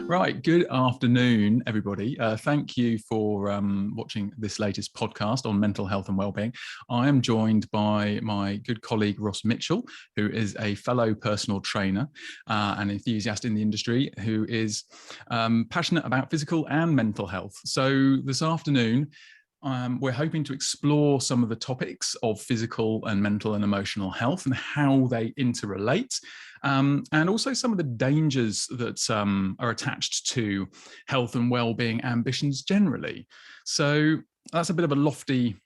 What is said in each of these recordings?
Right, good afternoon, everybody. Thank you for watching this latest podcast on mental health and wellbeing. I am joined by my good colleague Ross Mitchell, who is a fellow personal trainer and enthusiast in the industry, who is passionate about physical and mental health. So this afternoon, we're hoping to explore some of the topics of physical and mental and emotional health and how they interrelate. And also some of the dangers that are attached to health and well-being ambitions generally. So that's a bit of a lofty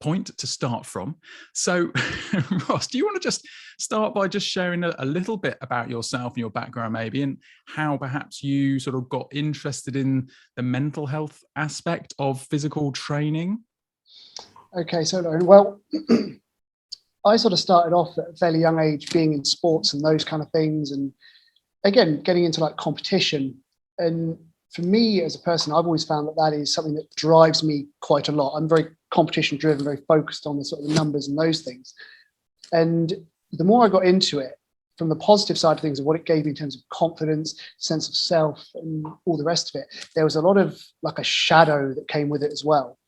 point to start from. So Ross, do you want to just start by just sharing a little bit about yourself and your background maybe, and how perhaps you sort of got interested in the mental health aspect of physical training? Okay, so Lauren, well, I sort of started off at a fairly young age being in sports and those kind of things, and again getting into like competition. And for me as a person, I've always found that is something that drives me quite a lot. I'm very competition driven, very focused on the sort of the numbers and those things. And the more I got into it, from the positive side of things of what it gave me in terms of confidence, sense of self and all the rest of it, there was a lot of like a shadow that came with it as well.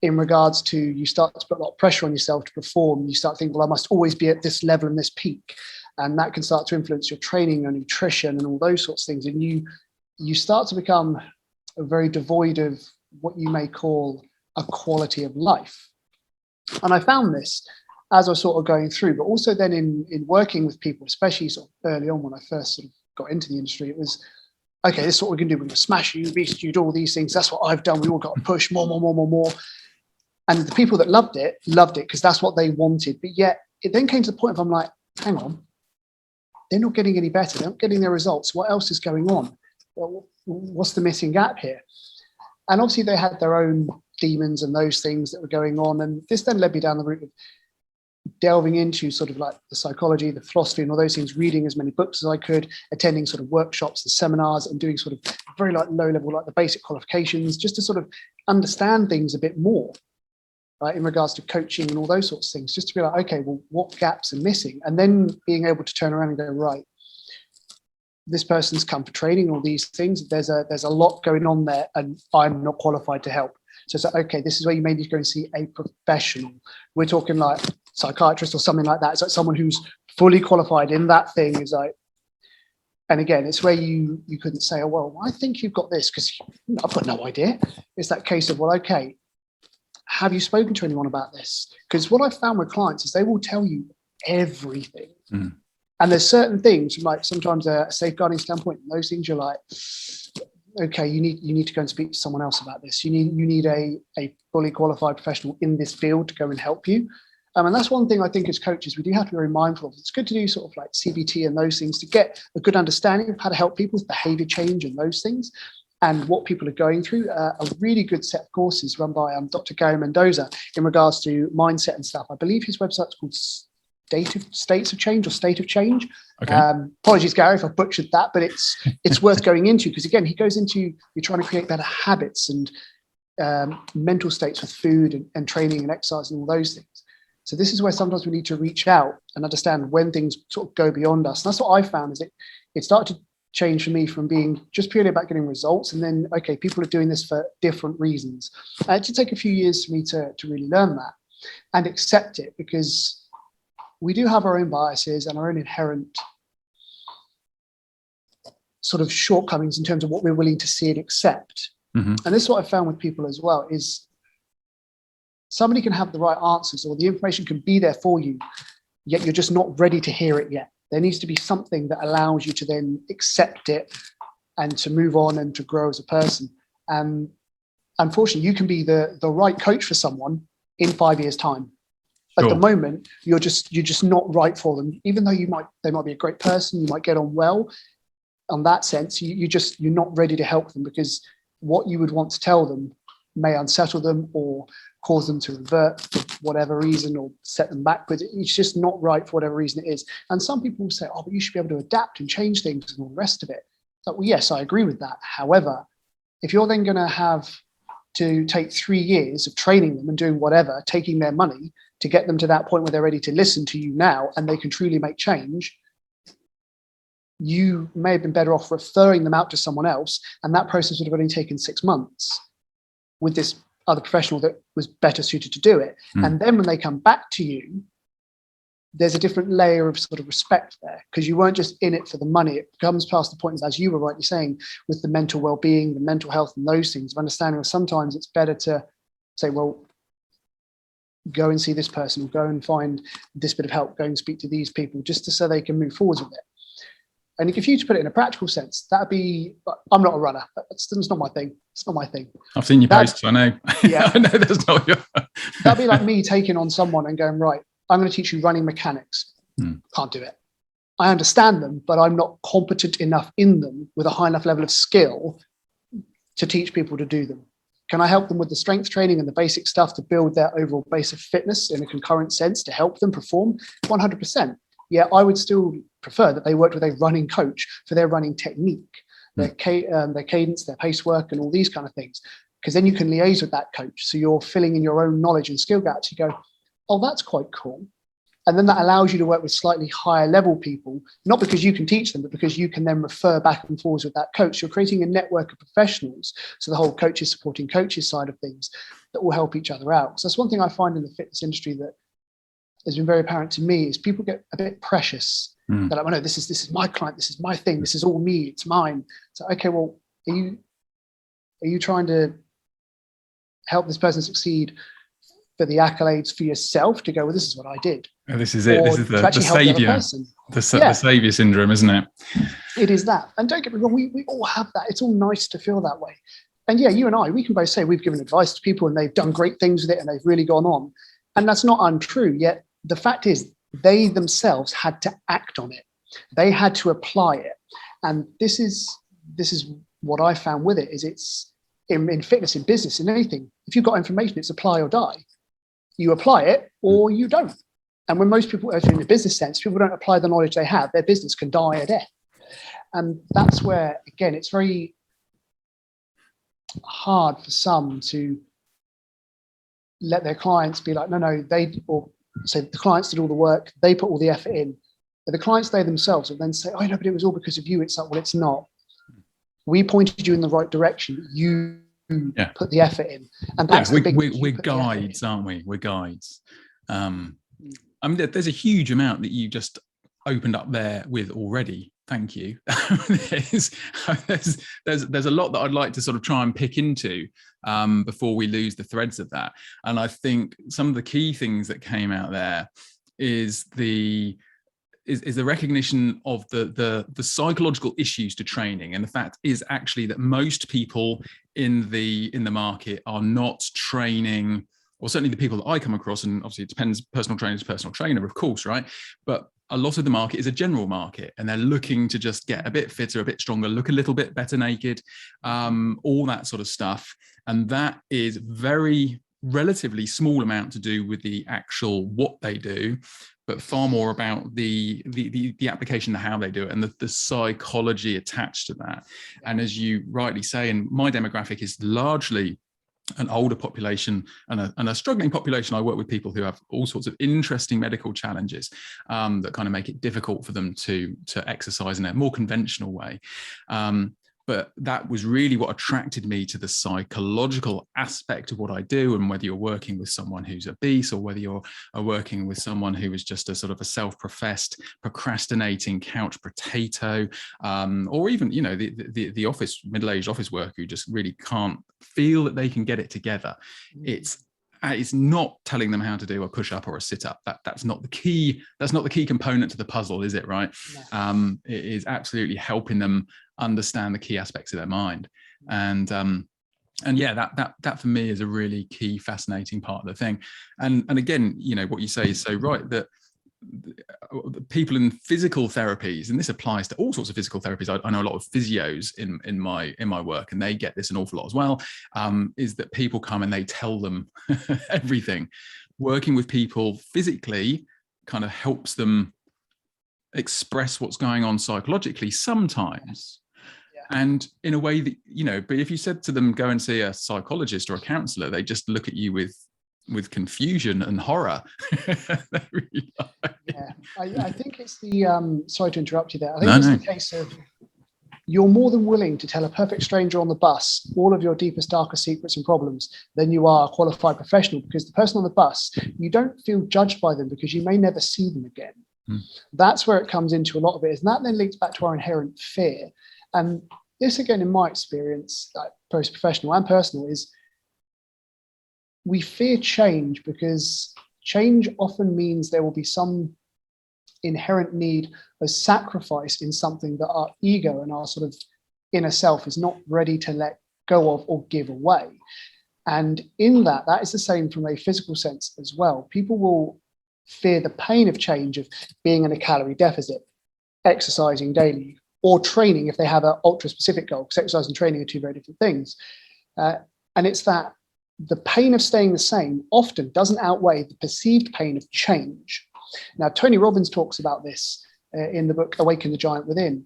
In regards to, you start to put a lot of pressure on yourself to perform. You start thinking, well, I must always be at this level and this peak. And that can start to influence your training and nutrition and all those sorts of things. And you start to become very devoid of what you may call a quality of life. And I found this as I was sort of going through, but also then in working with people, especially sort of early on when I first sort of got into the industry, it was, okay, this is what we're going to do. We're going to smash you, beast you, do all these things. That's what I've done. We all got to push more. And the people that loved it because that's what they wanted. But yet it then came to the point of, I'm like, hang on, they're not getting any better. They're not getting their results. What else is going on? Well, what's the missing gap here? And obviously they had their own demons and those things that were going on. And this then led me down the route of delving into sort of like the psychology, the philosophy and all those things, reading as many books as I could, attending sort of workshops and seminars and doing sort of very like low level, like the basic qualifications, just to sort of understand things a bit more. Right, in regards to coaching and all those sorts of things, just to be like, okay, well, what gaps are missing? And then being able to turn around and go, right, this person's come for training, all these things. There's a lot going on there, and I'm not qualified to help. So it's like, okay, this is where you may need to go and see a professional. We're talking like psychiatrist or something like that. It's like someone who's fully qualified in that thing. Is like, and again, it's where you couldn't say, oh, well, I think you've got this because I've got no idea. It's that case of, well, okay, have you spoken to anyone about this? Because what I've found with clients is they will tell you everything. Mm. And there's certain things, like sometimes a safeguarding standpoint, and those things you're like, okay, you need to go and speak to someone else about this. You need a fully qualified professional in this field to go and help you. And that's one thing I think as coaches, we do have to be very mindful of. It's good to do sort of like CBT and those things to get a good understanding of how to help people with behavior change and those things, and what people are going through. A really good set of courses run by Dr. Gary Mendoza in regards to mindset and stuff. I believe his website's called States of Change or State of Change. Okay. Apologies, Gary, if I butchered that, but it's worth going into, because again, he goes into, you're trying to create better habits and mental states with food and training and exercise and all those things. So this is where sometimes we need to reach out and understand when things sort of go beyond us. And that's what I found, is it started to change for me from being just purely about getting results, and then, okay, people are doing this for different reasons. It did take a few years for me to really learn that and accept it, because we do have our own biases and our own inherent sort of shortcomings in terms of what we're willing to see and accept. Mm-hmm. And this is what I found with people as well, is somebody can have the right answers, or the information can be there for you, yet you're just not ready to hear it yet. There needs to be something that allows you to then accept it and to move on and to grow as a person. And unfortunately, you can be the right coach for someone in 5 years' time. Sure. At the moment, you're just not right for them. Even though they might be a great person, you might get on well. On that sense, you're not ready to help them, because what you would want to tell them may unsettle them or cause them to revert for whatever reason, or set them backwards. It's just not right for whatever reason it is. And some people will say, oh, but you should be able to adapt and change things and all the rest of it. It's like, well, yes, I agree with that. However, if you're then going to have to take 3 years of training them and doing whatever, taking their money to get them to that point where they're ready to listen to you now and they can truly make change, you may have been better off referring them out to someone else, and that process would have only taken 6 months with this other professional that was better suited to do it. And then when they come back to you, there's a different layer of sort of respect there, because you weren't just in it for the money. It comes past the point, as you were rightly saying, with the mental well-being, the mental health and those things, of understanding that sometimes it's better to say, well, go and see this person, or go and find this bit of help, go and speak to these people, just so they can move forwards with it. And if you to put it in a practical sense, that'd be, I'm not a runner. That's not my thing. It's not my thing. I've seen your posts, I know. Yeah. I know that's not your... That'd be like me taking on someone and going, right, I'm going to teach you running mechanics. Can't do it. I understand them, but I'm not competent enough in them with a high enough level of skill to teach people to do them. Can I help them with the strength training and the basic stuff to build their overall base of fitness in a concurrent sense to help them perform? 100%. Yeah, I would still prefer that they worked with a running coach for their running technique, their cadence, their pace work, and all these kind of things. Because then you can liaise with that coach. So you're filling in your own knowledge and skill gaps. You go, oh, that's quite cool. And then that allows you to work with slightly higher level people, not because you can teach them, but because you can then refer back and forwards with that coach. You're creating a network of professionals. So the whole coaches supporting coaches side of things that will help each other out. So that's one thing I find in the fitness industry that has been very apparent to me, is people get a bit precious. They're like, well, no, this is my client, this is my thing, this is all me, it's mine. So, okay, well, are you trying to help this person succeed for the accolades for yourself, to go, well, this is what I did? And this is it. Or this is the savior, the savior syndrome, isn't it? It is that. And don't get me wrong, we all have that. It's all nice to feel that way. And yeah, you and I, we can both say we've given advice to people and they've done great things with it and they've really gone on. And that's not untrue. Yet the fact is, they themselves had to act on it. They had to apply it. And this is what I found with it, is it's in fitness, in business, in anything. If you've got information, it's apply or die. You apply it or you don't. And when most people, in the business sense, people don't apply the knowledge they have, their business can die a death. And that's where, again, it's very hard for some to let their clients be like, no, or say the clients did all the work, they put all the effort in. But the clients, they themselves will then say, oh, no, but it was all because of you. It's like, well, it's not. We pointed you in the right direction. You put the effort in. And that's we're guides, aren't we? We're guides. I mean, there's a huge amount that you just opened up there with already. Thank you. there's a lot that I'd like to sort of try and pick into before we lose the threads of that. And I think some of the key things that came out there is the recognition of the psychological issues to training. And the fact is actually that most people in the market are not training, or certainly the people that I come across, and obviously it depends, personal trainer to personal trainer, of course, right? But a lot of the market is a general market, and they're looking to just get a bit fitter, a bit stronger, look a little bit better naked, all that sort of stuff. And that is very relatively small amount to do with the actual what they do, but far more about the application of how they do it and the psychology attached to that. And as you rightly say, and my demographic is largely an older population and a struggling population. I work with people who have all sorts of interesting medical challenges that kind of make it difficult for them to exercise in a more conventional way. But that was really what attracted me to the psychological aspect of what I do. And whether you're working with someone who's obese, or whether you're working with someone who is just a sort of a self-professed procrastinating couch potato, or even, you know, the middle-aged office worker who just really can't feel that they can get it together. It's not telling them how to do a push-up or a sit-up. That's not the key. That's not the key component to the puzzle, is it? Right? No. It is absolutely helping them understand the key aspects of their mind. And yeah, that for me is a really key, fascinating part of the thing. And again, you know, what you say is so right, that people in physical therapies, and this applies to all sorts of physical therapies. I know a lot of physios in my work, and they get this an awful lot as well, is that people come and they tell them everything. Working with people physically kind of helps them express what's going on psychologically sometimes. And in a way that, but if you said to them, go and see a psychologist or a counselor, they just look at you with confusion and horror. I think it's the, sorry to interrupt you there. I think it's the case of, you're more than willing to tell a perfect stranger on the bus all of your deepest, darkest secrets and problems than you are a qualified professional, because the person on the bus, you don't feel judged by them because you may never see them again. That's where it comes into a lot of it. And that then links back to our inherent fear. And this, again, in my experience, both professional and personal, is we fear change because change often means there will be some inherent need of sacrifice in something that our ego and our sort of inner self is not ready to let go of or give away. And in that is the same from a physical sense as well. People will fear the pain of change, of being in a calorie deficit, exercising daily, or training if they have an ultra specific goal, because exercise and training are two very different things. And it's that the pain of staying the same often doesn't outweigh the perceived pain of change. Now, Tony Robbins talks about this in the book Awaken the Giant Within.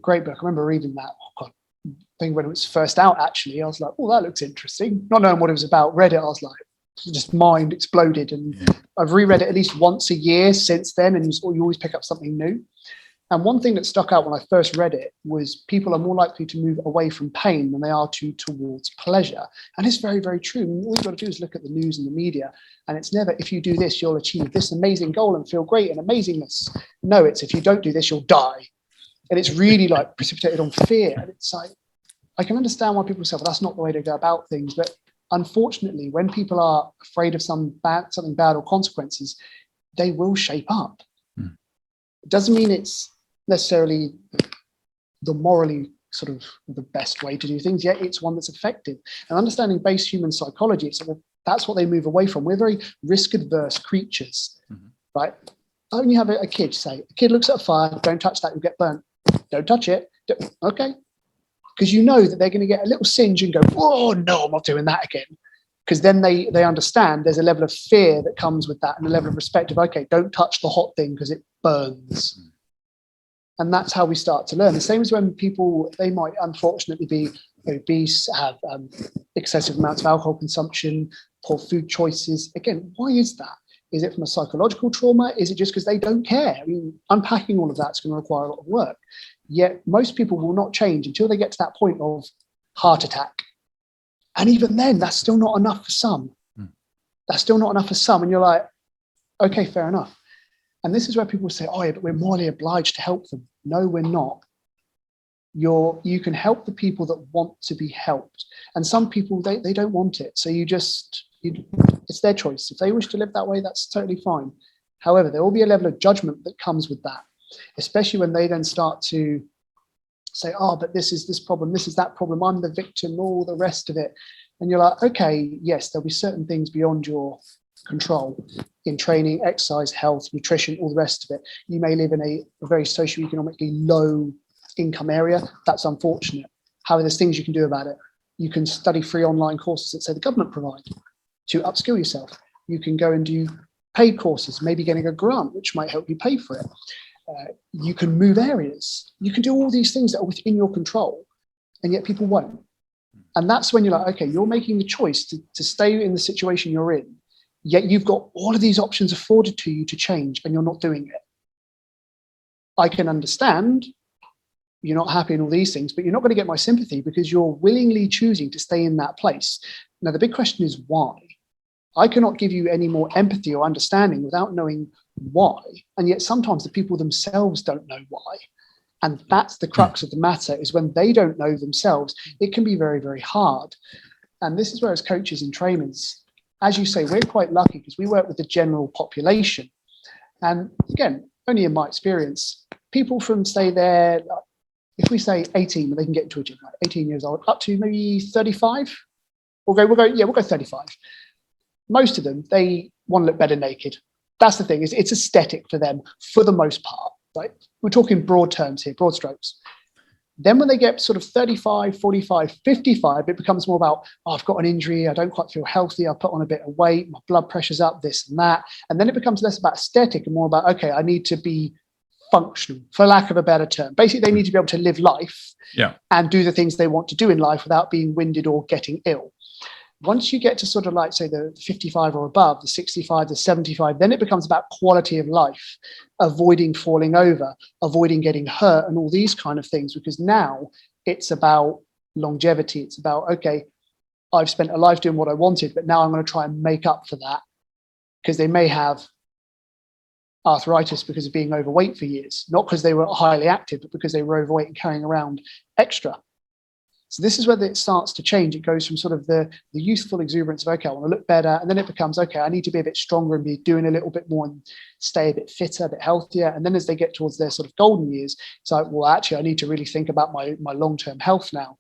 Great book. I remember reading that. Oh God, I think when it was first out, actually, I was like, oh, that looks interesting. Not knowing what it was about, read it, I was like, just mind exploded. And I've reread it at least once a year since then, and you always pick up something new. And one thing that stuck out when I first read it was people are more likely to move away from pain than they are towards pleasure. And it's very, very true. All you've got to do is look at the news and the media. And it's never, if you do this, you'll achieve this amazing goal and feel great and amazingness. No, it's if you don't do this, you'll die. And it's really like precipitated on fear. And it's like, I can understand why people say, well, that's not the way to go about things. But unfortunately, when people are afraid of something bad or consequences, they will shape up. It doesn't mean it's necessarily the morally sort of the best way to do things, yet it's one that's effective. And understanding base human psychology, it's sort of, that's what they move away from. We're very risk-adverse creatures, right? When you have a kid, say, a kid looks at a fire, don't touch that, you'll get burnt. Don't touch it. Okay. Because you know that they're going to get a little singe and go, oh, no, I'm not doing that again. Because then they understand there's a level of fear that comes with that and a level of respect of, okay, don't touch the hot thing because it burns. And that's how we start to learn. The same as when people, they might unfortunately be obese, have excessive amounts of alcohol consumption, poor food choices. Again, why is that? Is it from a psychological trauma? Is it just because they don't care? I mean, unpacking all of that's going to require a lot of work. Yet most people will not change until they get to that point of heart attack. And even then, that's still not enough for some. That's still not enough for some. And you're like, okay, fair enough. And this is where people say, oh, yeah, but we're morally obliged to help them. No, we're not. You can help the people that want to be helped. And some people, they don't want it. So it's their choice. If they wish to live that way, that's totally fine. However, there will be a level of judgment that comes with that, especially when they then start to say, oh, but this is this problem, this is that problem, I'm the victim, all the rest of it. And you're like, okay, yes, there'll be certain things beyond your control in training, exercise, health, nutrition, all the rest of it. You may live in a very socioeconomically low income area. That's unfortunate. However, there's things you can do about it. You can study free online courses that say the government provide to upskill yourself. You can go and do paid courses, maybe getting a grant, which might help you pay for it. You can move areas. You can do all these things that are within your control, and yet people won't. And that's when you're like, okay, you're making the choice to stay in the situation you're in, yet you've got all of these options afforded to you to change, and you're not doing it. I can understand you're not happy in all these things, but you're not going to get my sympathy because you're willingly choosing to stay in that place. Now, the big question is why? I cannot give you any more empathy or understanding without knowing why. And yet sometimes the people themselves don't know why. And that's the crux of the matter, is when they don't know themselves, it can be very, very hard. And this is where, as coaches and trainers, as you say, we're quite lucky because we work with the general population. And again, only in my experience, people from, say, if we say 18, when they can get into a gym, like 18 years old, up to maybe 35, we'll go 35. Most of them, they want to look better naked. That's the thing, is it's aesthetic for them for the most part, right? We're talking broad terms here, broad strokes. Then when they get sort of 35, 45, 55, it becomes more about, oh, I've got an injury, I don't quite feel healthy, I put on a bit of weight, my blood pressure's up, this and that. And then it becomes less about aesthetic and more about, okay, I need to be functional, for lack of a better term. Basically, they need to be able to live life and do the things they want to do in life without being winded or getting ill. Once you get to sort of like, say, the 55 or above, the 65, the 75, then it becomes about quality of life, avoiding falling over, avoiding getting hurt and all these kind of things, because now it's about longevity. It's about, okay, I've spent a life doing what I wanted, but now I'm going to try and make up for that, because they may have arthritis because of being overweight for years, not because they were highly active, but because they were overweight and carrying around extra. So this is where it starts to change. It goes from sort of the youthful exuberance of, okay, I want to look better. And then it becomes, okay, I need to be a bit stronger and be doing a little bit more and stay a bit fitter, a bit healthier. And then as they get towards their sort of golden years, it's like, well, actually, I need to really think about my long-term health now.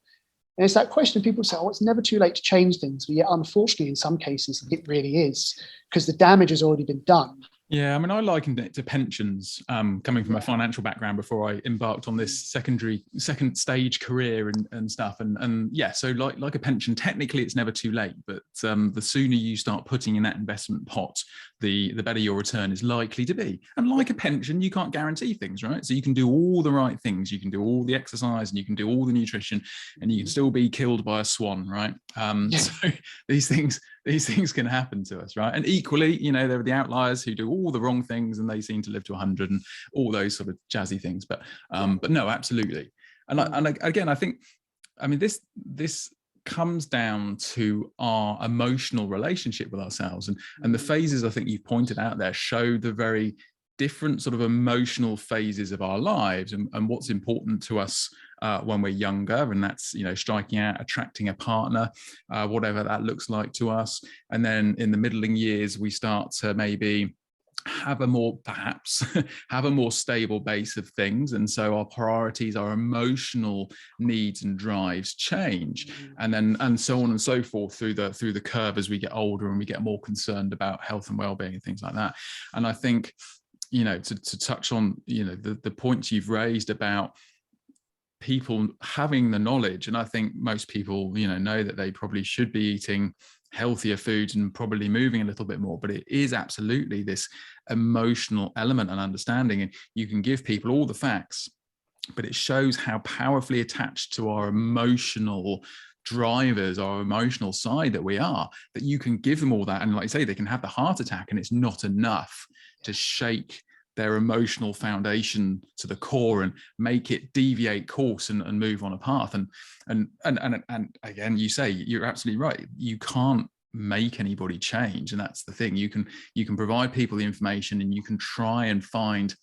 And it's that question people say, oh, it's never too late to change things. But yet, unfortunately, in some cases, it really is, because the damage has already been done. Yeah, I mean, I likened it to pensions, coming from a financial background before I embarked on this second stage career and stuff. And yeah, so like a pension, technically it's never too late, but the sooner you start putting in that investment pot, the better your return is likely to be. And like a pension, you can't guarantee things, right? So you can do all the right things, you can do all the exercise, and you can do all the nutrition, and you can still be killed by a swan, right? So these things can happen to us, right? And equally, there are the outliers who do all the wrong things and they seem to live to 100 and all those sort of jazzy things. But no, absolutely. And again, I think, this comes down to our emotional relationship with ourselves, and the phases I think you've pointed out there show the very different sort of emotional phases of our lives and what's important to us when we're younger, and that's striking out, attracting a partner, whatever that looks like to us. And then in the middling years we start to maybe have a more stable base of things, and so our priorities, our emotional needs and drives change, and so on and so forth through the curve as we get older and we get more concerned about health and well-being and things like that. And I think to touch on the points you've raised about people having the knowledge, and I think most people know that they probably should be eating healthier foods and probably moving a little bit more, but it is absolutely this emotional element and understanding. And you can give people all the facts, but it shows how powerfully attached to our emotional drivers, our emotional side that we are, that you can give them all that, and like you say, they can have the heart attack and it's not enough to shake their emotional foundation to the core and make it deviate course and move on a path. And again, you say, you're absolutely right, you can't make anybody change, and that's the thing. You can provide people the information, and you can try and find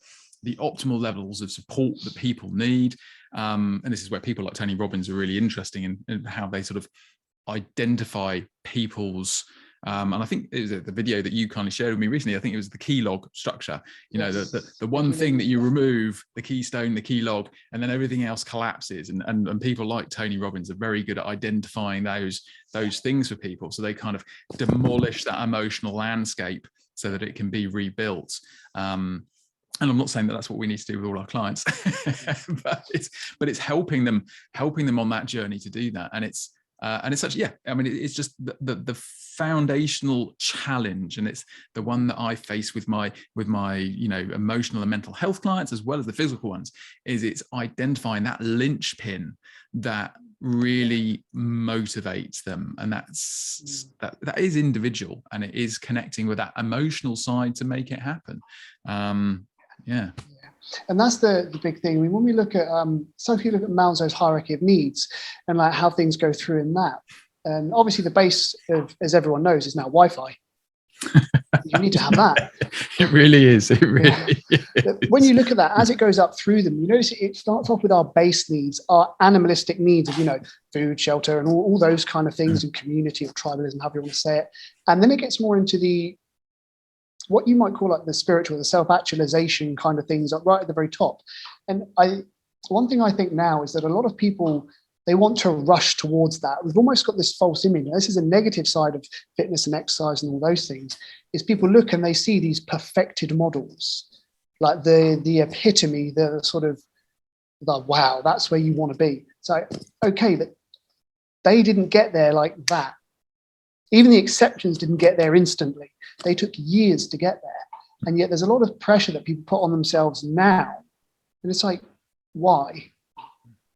the optimal levels of support that people need, and this is where people like Tony Robbins are really interesting in how they sort of identify people's and I think it was the video that you kind of shared with me recently. I think it was the key log structure. The one thing that you remove, the keystone, the key log, and then everything else collapses. And people like Tony Robbins are very good at identifying those things for people. So they kind of demolish that emotional landscape so that it can be rebuilt. And I'm not saying that that's what we need to do with all our clients, but it's helping them on that journey to do that. And it's such, it's just the foundational challenge, and it's the one that I face with my emotional and mental health clients as well as the physical ones, is it's identifying that linchpin that really motivates them, and that is individual, and it is connecting with that emotional side to make it happen. And that's the big thing. I mean, when we look at so if you look at Maslow's hierarchy of needs and like how things go through in that, and obviously the base of, as everyone knows, is now Wi-Fi. You need to have that. It really is. It really is. When you look at that, as it goes up through them, you notice it starts off with our base needs, our animalistic needs of, food, shelter, and all those kind of things, and community or tribalism, however you want to say it. And then it gets more into what you might call like the spiritual, the self-actualization kind of things, right at the very top. And one thing I think now is that a lot of people, they want to rush towards that. We've almost got this false image. Now, this is a negative side of fitness and exercise and all those things, is people look and they see these perfected models, like the epitome, the sort of, wow, that's where you want to be. So, okay, but they didn't get there like that. Even the exceptions didn't get there instantly. They took years to get there. And yet there's a lot of pressure that people put on themselves now And it's like, why?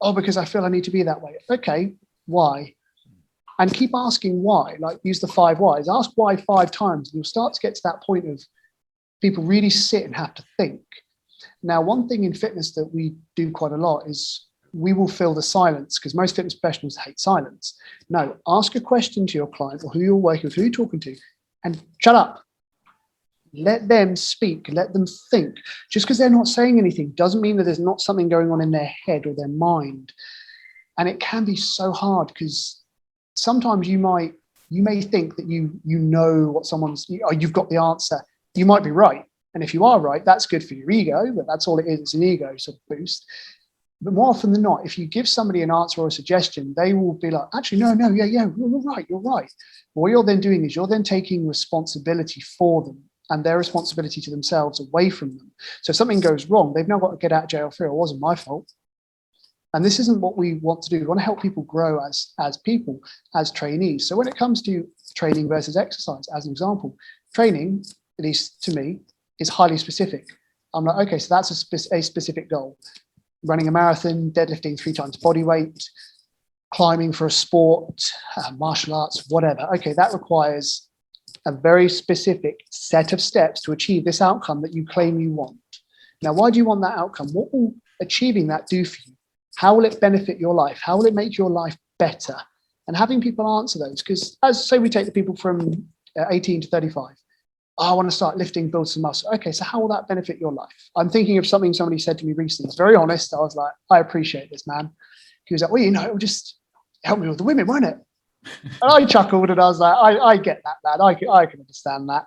Oh, because I feel I need to be that way. Okay, why? And keep asking why. Like, use the 5 whys. Ask why 5 times, and you'll start to get to that point of people really sit and have to think. Now, one thing in fitness that we do quite a lot is we will fill the silence, because most fitness professionals hate silence. No, ask a question to your client or who you're working with, who you're talking to, and shut up. Let them speak, let them think. Just because they're not saying anything doesn't mean that there's not something going on in their head or their mind. And it can be so hard, because sometimes you may think that you know what you've got the answer. You might be right. And if you are right, that's good for your ego, but that's all it is. It's an ego sort of boost. But more often than not, if you give somebody an answer or a suggestion, they will be like, actually, no, yeah, you're right. What you're then doing is you're then taking responsibility for them and their responsibility to themselves away from them. So if something goes wrong, they've now got to get out of jail free. It wasn't my fault. And this isn't what we want to do. We want to help people grow as people, as trainees. So when it comes to training versus exercise, as an example, training, at least to me, is highly specific. I'm like, okay, so that's a specific goal. Running a marathon, deadlifting 3 times body weight, climbing for a sport, martial arts, whatever. Okay, that requires a very specific set of steps to achieve this outcome that you claim you want. Now, why do you want that outcome? What will achieving that do for you? How will it benefit your life? How will it make your life better? And having people answer those, because as say we take the people from 18 to 35. Oh, I want to start lifting, build some muscle. Okay, so how will that benefit your life? I'm thinking of something somebody said to me recently. It's very honest. I was like, I appreciate this, man. He was like, well, it will just help me with the women, won't it? And I chuckled and I was like, I get that, man. I can understand that.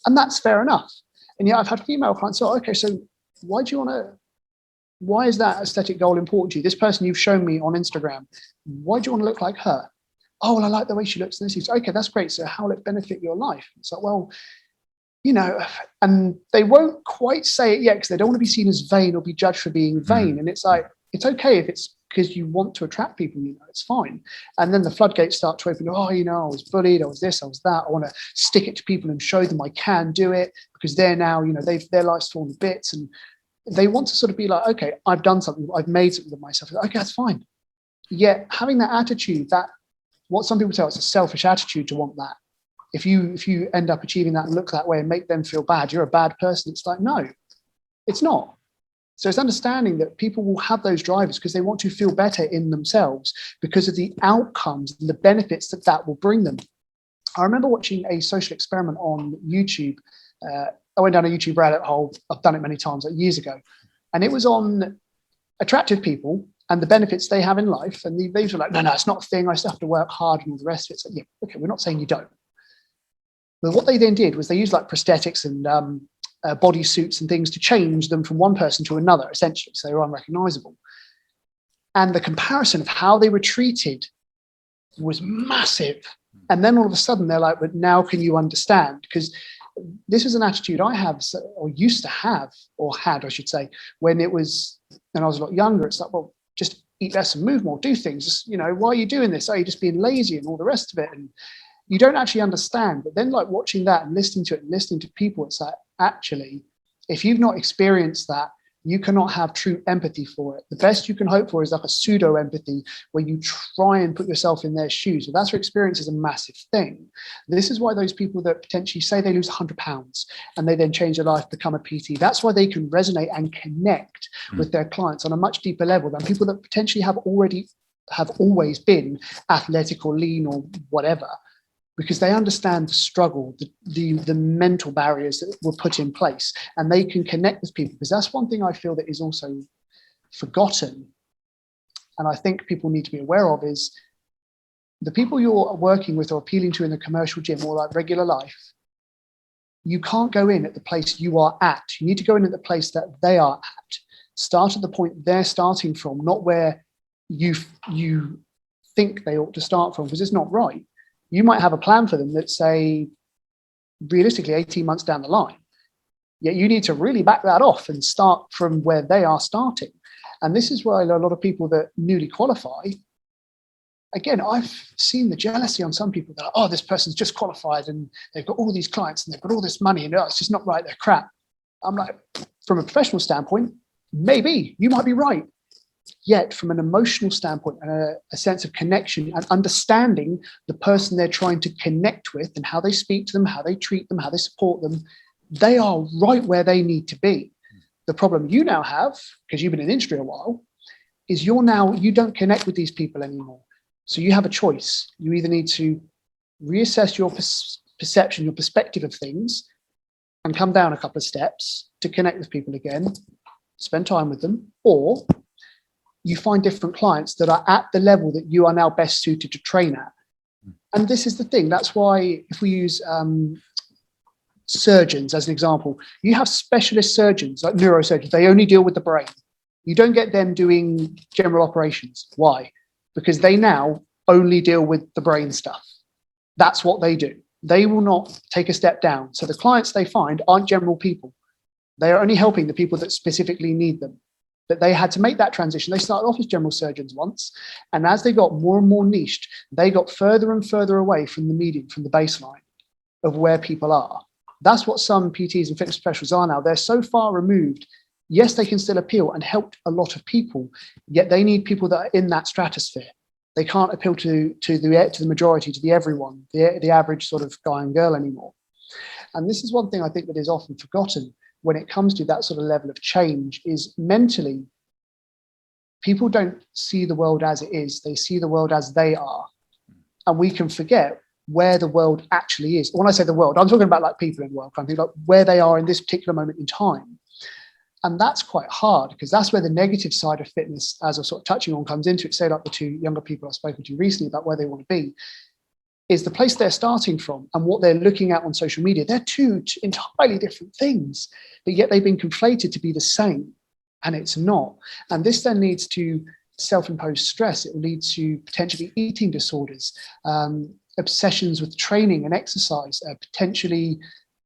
And that's fair enough. And yet I've had female clients say, okay, so why is that aesthetic goal important to you? This person you've shown me on Instagram, why do you want to look like her? Oh, well, I like the way she looks. And this. Okay, that's great. So how will it benefit your life? It's like, well, and they won't quite say it yet because they don't want to be seen as vain or be judged for being vain. And it's like, it's okay if it's because you want to attract people, it's fine. And then the floodgates start to open. Oh, I was bullied. I was this, I was that. I want to stick it to people and show them I can do it because they're now, their life's fallen to bits. And they want to sort of be like, okay, I've done something. I've made something of myself. Okay, that's fine. Yet having that attitude, that what some people say, it's a selfish attitude to want that. If you end up achieving that and look that way and make them feel bad, you're a bad person. It's like, no, it's not. So it's understanding that people will have those drivers because they want to feel better in themselves because of the outcomes and the benefits that will bring them. I remember watching a social experiment on YouTube. I went down a YouTube rabbit hole. I've done it many times, like years ago. And it was on attractive people and the benefits they have in life. And they were like, no, it's not a thing. I still have to work hard and all the rest of it. So yeah, okay, we're not saying you don't. But what they then did was they used like prosthetics and body suits and things to change them from one person to another, essentially, so they were unrecognizable. And the comparison of how they were treated was massive. And then all of a sudden they're like, but now can you understand? Because this was an attitude I have, or used to have, or had, I should say, when I was a lot younger. It's like, well, just eat less and move more, do things. Just, why are you doing this? Oh, you're just being lazy and all the rest of it. And you don't actually understand. But then like watching that and listening to it and listening to people, it's like, actually, if you've not experienced that, you cannot have true empathy for it. The best you can hope for is like a pseudo empathy where you try and put yourself in their shoes. But that's where experience is a massive thing. This is why those people that potentially say they lose 100 pounds and they then change their life, become a PT, that's why they can resonate and connect with their clients on a much deeper level than people that potentially have always been athletic or lean or whatever. Because they understand the struggle, the mental barriers that were put in place, and they can connect with people. Because that's one thing I feel that is also forgotten, and I think people need to be aware of, is the people you're working with or appealing to in the commercial gym or like regular life, you can't go in at the place you are at. You need to go in at the place that they are at. Start at the point they're starting from, not where you think they ought to start from, because it's not right. You might have a plan for them that's, say, realistically 18 months down the line. Yet you need to really back that off and start from where they are starting. And this is why a lot of people that newly qualify, again, I've seen the jealousy on some people that, oh, this person's just qualified and they've got all these clients and they've got all this money and it's just not right, they're crap. I'm like, from a professional standpoint, maybe you might be right. Yet from an emotional standpoint and a sense of connection and understanding the person they're trying to connect with and how they speak to them, how they treat them, how they support them, they are right where they need to be. The problem you now have, because you've been in the industry a while, is you don't connect with these people anymore. So you have a choice. You either need to reassess your perception, your perspective of things, and come down a couple of steps to connect with people again, spend time with them, or you find different clients that are at the level that you are now best suited to train at. And this is the thing. That's why if we use surgeons as an example, you have specialist surgeons like neurosurgeons. They only deal with the brain. You don't get them doing general operations. Why? Because they now only deal with the brain stuff. That's what they do. They will not take a step down. So the clients they find aren't general people. They are only helping the people that specifically need them. But they had to make that transition. They started off as general surgeons once, and as they got more and more niched, they got further and further away from the median, from the baseline of where people are. That's what some PTs and fitness professionals are now. They're so far removed. Yes, they can still appeal and help a lot of people, yet they need people that are in that stratosphere. They can't appeal to the majority, to the everyone, the average sort of guy and girl anymore. And this is one thing I think that is often forgotten when it comes to that sort of level of change, is mentally, people don't see the world as it is. They see the world as they are. And we can forget where the world actually is. When I say the world, I'm talking about like people in the world, kind of thing, like where they are in this particular moment in time. And that's quite hard, because that's where the negative side of fitness, as I'm sort of touching on, comes into it. Say like the two younger people I've spoken to recently about where they want to be, is the place they're starting from and what they're looking at on social media. They're two entirely different things, but yet they've been conflated to be the same, and it's not. And this then leads to self-imposed stress. It leads to potentially eating disorders, obsessions with training and exercise, potentially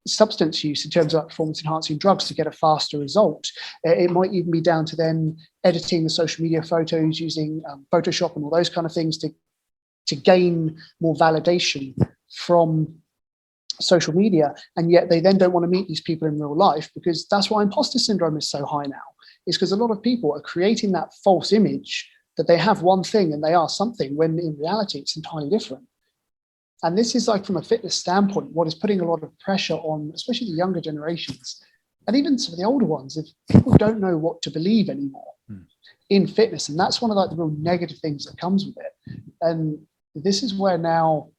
substance use in terms of performance enhancing drugs to get a faster result. It might even be down to then editing the social media photos using Photoshop and all those kind of things to gain more validation from social media. And yet they then don't want to meet these people in real life, because that's why imposter syndrome is so high now. It's because a lot of people are creating that false image that they have one thing and they are something, when in reality it's entirely different. And this is like, from a fitness standpoint, what is putting a lot of pressure on, especially the younger generations, and even some of the older ones, if people don't know what to believe anymore in fitness. And that's one of like the real negative things that comes with it. And this is where now,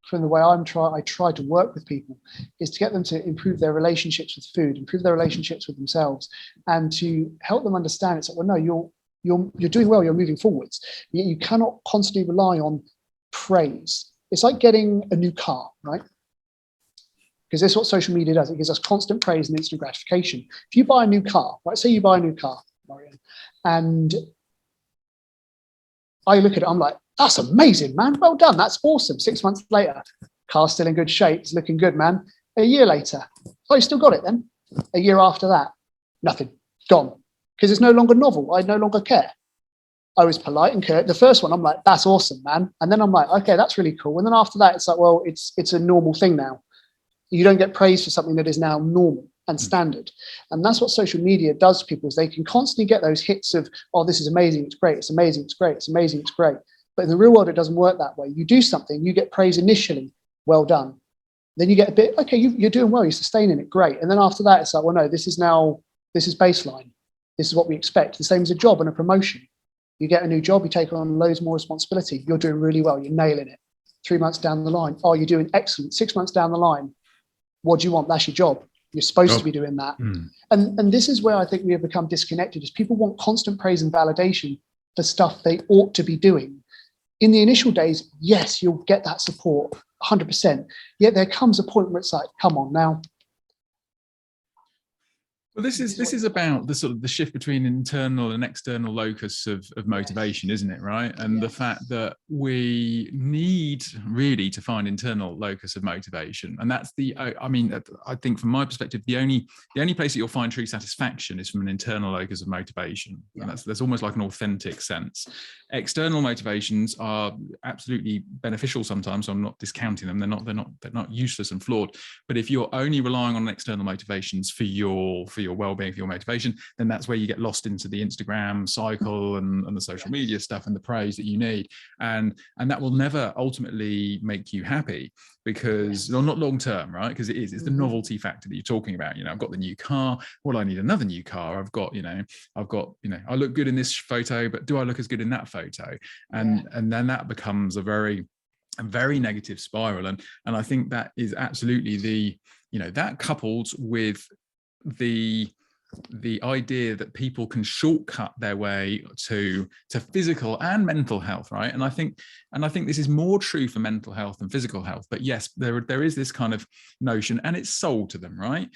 from the way I try to work with people, is to get them to improve their relationships with food, improve their relationships with themselves, and to help them understand it's like, well, no, you're doing well, you're moving forwards. You cannot constantly rely on praise. It's like getting a new car, right? Because that's what social media does. It gives us constant praise and instant gratification. If you buy a new car, right? Say you buy a new car, Marianne, and I look at it, I'm like, that's amazing, man. Well done. That's awesome. 6 months later, car's still in good shape. It's looking good, man. A year later, oh, you still got it then? A year after that, nothing. Gone. Because it's no longer novel. I no longer care. I was polite and curt. The first one, I'm like, that's awesome, man. And then I'm like, okay, that's really cool. And then after that, it's like, well, it's a normal thing now. You don't get praise for something that is now normal and standard. And that's what social media does to people, is they can constantly get those hits of, oh, this is amazing, it's great, it's amazing, it's great, it's amazing, it's great. But in the real world, it doesn't work that way. You do something, you get praise initially, well done. Then you get a bit, okay, you're doing well, you're sustaining it, great. And then after that, it's like, well, no, this is baseline. This is what we expect. The same as a job and a promotion. You get a new job, you take on loads more responsibility. You're doing really well, you're nailing it. 3 months down the line, oh, you're doing excellent. 6 months down the line, what do you want? That's your job. You're supposed to be doing that. And this is where I think we have become disconnected, is people want constant praise and validation for stuff they ought to be doing. In the initial days, yes, you'll get that support 100%. Yet there comes a point where it's like, come on now. Well, this is about the sort of the shift between internal and external locus of motivation, isn't it? Right. And the fact that we need really to find internal locus of motivation. And that's I think from my perspective, the only place that you'll find true satisfaction is from an internal locus of motivation. And that's almost like an authentic sense. External motivations are absolutely beneficial sometimes. So I'm not discounting them. They're not useless and flawed. But if you're only relying on external motivations for your for your well-being, for your motivation, then that's where you get lost into the Instagram cycle and the social media stuff and the praise that you need. And that will never ultimately make you happy, because not long term, right? Because it's the novelty factor that you're talking about. I've got the new car. Well, I need another new car. I've got, I look good in this photo, but do I look as good in that photo? And then that becomes a very negative spiral. And I think that is absolutely that coupled with the idea that people can shortcut their way to physical and mental health, right? And I think this is more true for mental health than physical health. But yes, there is this kind of notion, and it's sold to them, right?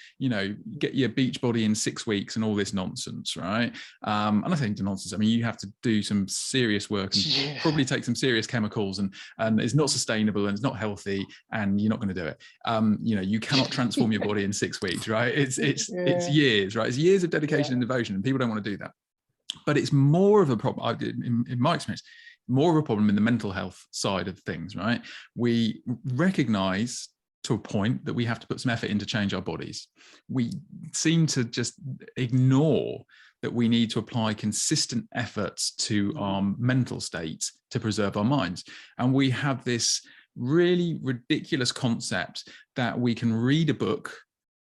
Get your beach body in 6 weeks and all this nonsense, right? And I think the nonsense, I mean, you have to do some serious work and probably take some serious chemicals, and it's not sustainable and it's not healthy, and you're not going to do it. You cannot transform your body in 6 weeks, right? It's years, right? It's years of dedication and devotion, and people don't want to do that. But it's more of a problem, in my experience, more of a problem in the mental health side of things, right? We recognize to a point that we have to put some effort in to change our bodies. We seem to just ignore that we need to apply consistent efforts to our mental state to preserve our minds. And we have this really ridiculous concept that we can read a book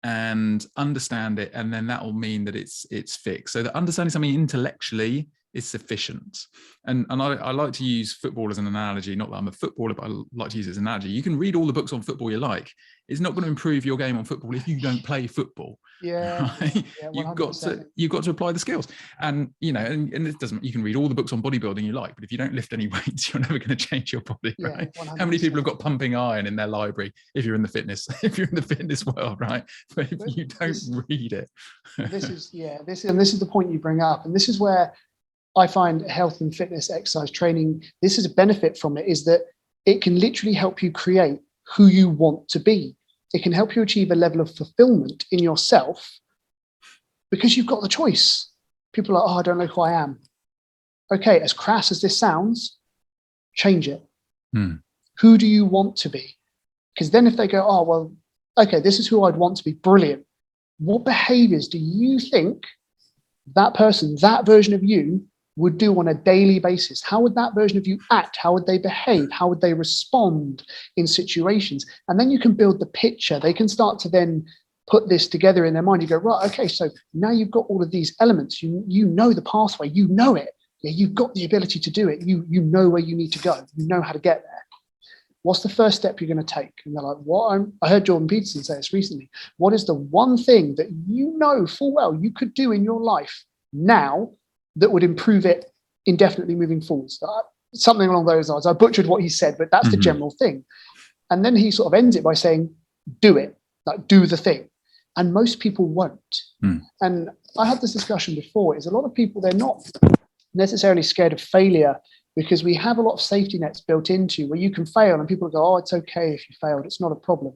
and understand it, and then that will mean that it's fixed. So that understanding something intellectually is sufficient. And I like to use football as an analogy. Not that I'm a footballer, but I like to use it as an analogy. You can read all the books on football you like. It's not going to improve your game on football if you don't play football. Right? You've got to apply the skills. And and it doesn't. You can read all the books on bodybuilding you like, but if you don't lift any weights, you're never going to change your body. Right? How many people have got pumping iron in their library? If you're in the fitness world, right? But if you don't read it, this is the point you bring up, and this is where I find health and fitness exercise training, this is a benefit from it, is that it can literally help you create who you want to be. It can help you achieve a level of fulfillment in yourself because you've got the choice. People are like, I don't know who I am. Okay, as crass as this sounds, change it. Who do you want to be? Because then if they go, okay, this is who I'd want to be, brilliant. What behaviors do you think that person, that version of you, would do on a daily basis? How would that version of you act? How would they behave? How would they respond in situations? And then you can build the picture. They can start to then put this together in their mind. You go, right, okay, so now you've got all of these elements. You know the pathway. You know it. Yeah, you've got the ability to do it. You know where you need to go. You know how to get there. What's the first step you're going to take? And they're like, I heard Jordan Peterson say this recently. What is the one thing that you know full well you could do in your life now that would improve it indefinitely moving forwards? Something along those lines. I butchered what he said, but that's the general thing. And then he sort of ends it by saying, do it, like do the thing. And most people won't. And I had this discussion before, is a lot of people, they're not necessarily scared of failure because we have a lot of safety nets built into where you can fail and people go, it's okay if you failed, it's not a problem.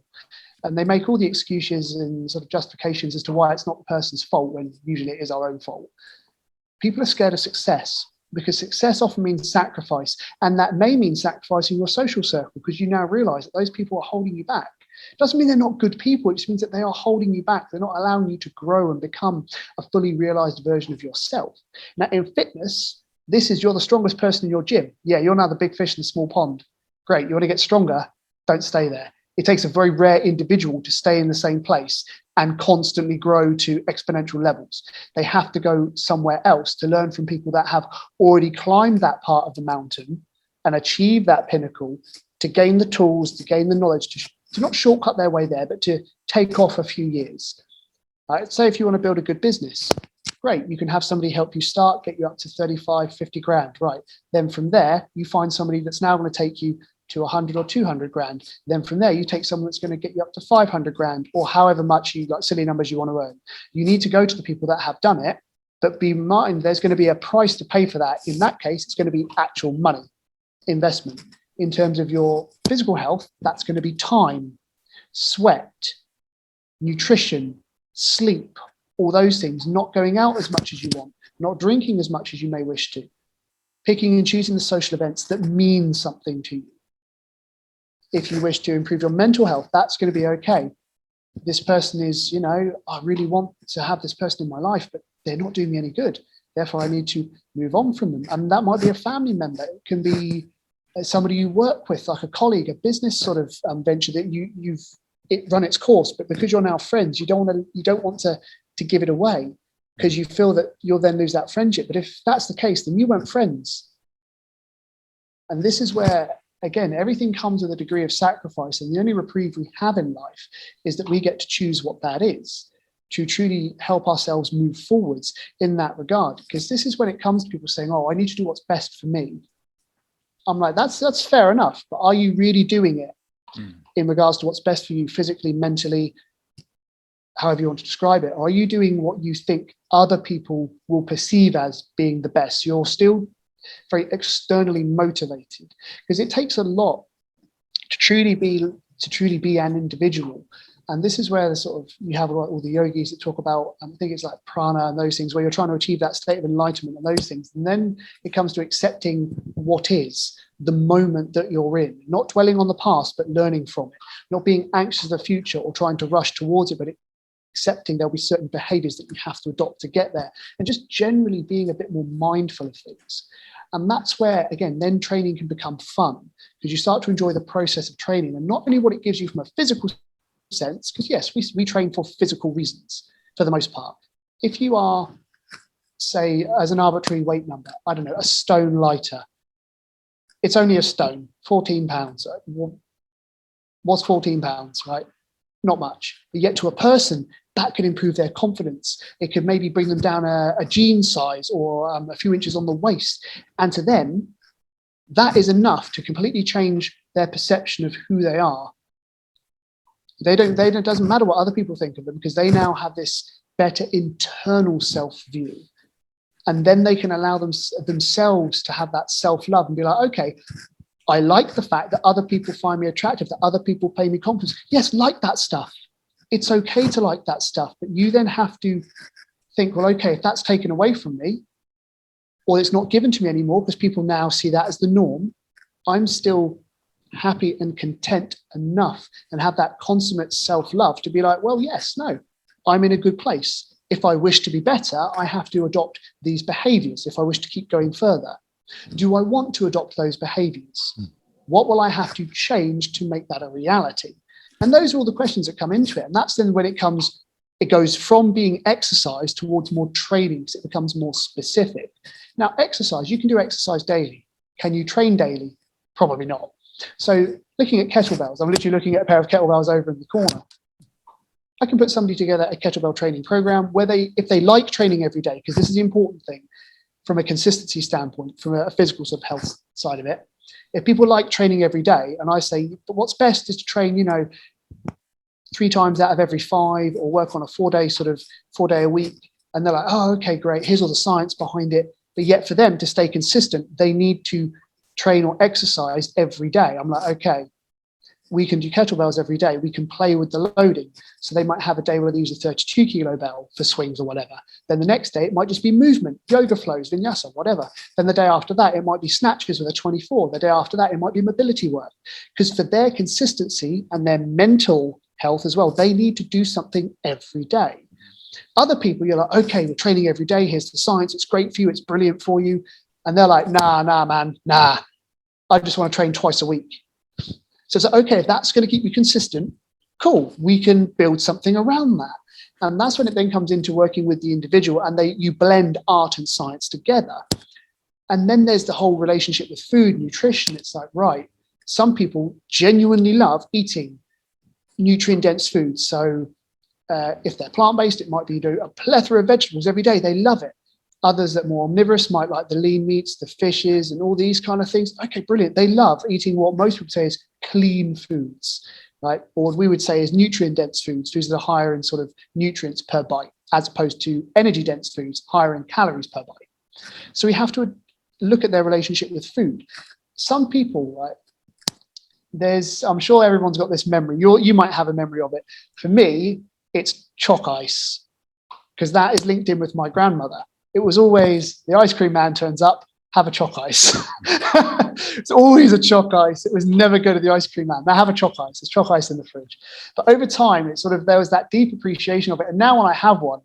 And they make all the excuses and sort of justifications as to why it's not the person's fault when usually it is our own fault. People are scared of success because success often means sacrifice. And that may mean sacrificing your social circle because you now realize that those people are holding you back. It doesn't mean they're not good people. It just means that they are holding you back. They're not allowing you to grow and become a fully realized version of yourself. Now, in fitness, you're the strongest person in your gym. Yeah, you're now the big fish in the small pond. Great. You want to get stronger? Don't stay there. It takes a very rare individual to stay in the same place and constantly grow to exponential levels. They have to go somewhere else to learn from people that have already climbed that part of the mountain and achieved that pinnacle, to gain the tools, to gain the knowledge, to not shortcut their way there, but to take off a few years. Say if you want to build a good business, great. You can have somebody help you start, get you up to 35, 50 grand, right? Then from there, you find somebody that's now going to take you to 100 or 200 grand. Then from there, you take someone that's going to get you up to 500 grand or however much you got, silly numbers you want to earn. You need to go to the people that have done it, but be in mind, there's going to be a price to pay for that. In that case, it's going to be actual money, investment. In terms of your physical health, that's going to be time, sweat, nutrition, sleep, all those things, not going out as much as you want, not drinking as much as you may wish to, picking and choosing the social events that mean something to you. If you wish to improve your mental health, that's going to be okay. this person is, I really want to have this person in my life, but they're not doing me any good. Therefore, I need to move on from them. And that might be a family member. It can be somebody you work with, like a colleague, a business sort of venture that you've run its course, but because you're now friends, you don't want to give it away because you feel that you'll then lose that friendship. But if that's the case, then you weren't friends. And this is where, again, everything comes with a degree of sacrifice. And the only reprieve we have in life is that we get to choose what that is, to truly help ourselves move forwards in that regard. Because this is when it comes to people saying, oh, I need to do what's best for me. I'm like, that's fair enough. But are you really doing it in regards to what's best for you physically, mentally, however you want to describe it? Or are you doing what you think other people will perceive as being the best? You're still very externally motivated, because it takes a lot to truly be an individual. And this is where the sort of, you have all the yogis that talk about, I think it's like prana and those things, where you're trying to achieve that state of enlightenment and those things. And then it comes to accepting what is the moment that you're in, not dwelling on the past, but learning from it, not being anxious of the future or trying to rush towards it, but accepting there'll be certain behaviors that you have to adopt to get there, and just generally being a bit more mindful of things. And that's where, again, then training can become fun, because you start to enjoy the process of training, and not only what it gives you from a physical sense, because yes, we train for physical reasons for the most part. If you are, say, as an arbitrary weight number, I don't know, a stone lighter, it's only a stone, 14 pounds. What's 14 pounds, right? Not much. But yet to a person, that could improve their confidence. It could maybe bring them down a jean size or a few inches on the waist. And to them, that is enough to completely change their perception of who they are. It doesn't matter what other people think of them, because they now have this better internal self-view. And then they can allow themselves to have that self-love and be like, okay, I like the fact that other people find me attractive, that other people pay me compliments. Yes, like that stuff. It's okay to like that stuff, but you then have to think, well, okay, if that's taken away from me, or it's not given to me anymore because people now see that as the norm, I'm still happy and content enough and have that consummate self-love to be like, well, yes, no, I'm in a good place. If I wish to be better, I have to adopt these behaviors. If I wish to keep going further, do I want to adopt those behaviors? What will I have to change to make that a reality? And those are all the questions that come into it. And that's then when it goes from being exercise towards more training, because it becomes more specific. Now, exercise, you can do exercise daily. Can you train daily? Probably not. So looking at kettlebells, I'm literally looking at a pair of kettlebells over in the corner. I can put somebody together a kettlebell training program where if they like training every day, because this is the important thing from a consistency standpoint, from a physical sort of health side of it. If people like training every day, and I say, but what's best is to train, 3 times out of every 5, or work on a 4-day a week. And they're like, oh, okay, great. Here's all the science behind it. But yet for them to stay consistent, they need to train or exercise every day. I'm like, okay, we can do kettlebells every day. We can play with the loading. So they might have a day where they use a 32 kilo bell for swings or whatever. Then the next day, it might just be movement, yoga flows, vinyasa, whatever. Then the day after that, it might be snatches with a 24. The day after that, it might be mobility work. Because for their consistency and their mental health as well, they need to do something every day. Other people, you're like, okay, we're training every day. Here's the science. It's great for you. It's brilliant for you. And they're like, nah, man, nah. I just want to train twice a week. So it's like, okay, if that's going to keep you consistent, cool, we can build something around that. And that's when it then comes into working with the individual, and you blend art and science together. And then there's the whole relationship with food, nutrition. It's like, right, some people genuinely love eating nutrient-dense foods. So if they're plant-based, it might be a plethora of vegetables every day. They love it. Others that are more omnivorous might like the lean meats, the fishes, and all these kind of things. Okay, brilliant. They love eating what most people say is clean foods, right? Or what we would say is nutrient-dense foods that are higher in sort of nutrients per bite, as opposed to energy-dense foods, higher in calories per bite. So we have to look at their relationship with food. Some people, right, I'm sure everyone's got this memory. You might have a memory of it. For me, it's chalk ice, because that is linked in with my grandmother. It was always the ice cream man turns up, have a chalk ice. It's always a chalk ice. It was never go to the ice cream man. Now have a chalk ice. There's chalk ice in the fridge. But over time, it sort of, there was that deep appreciation of it. And now when I have one,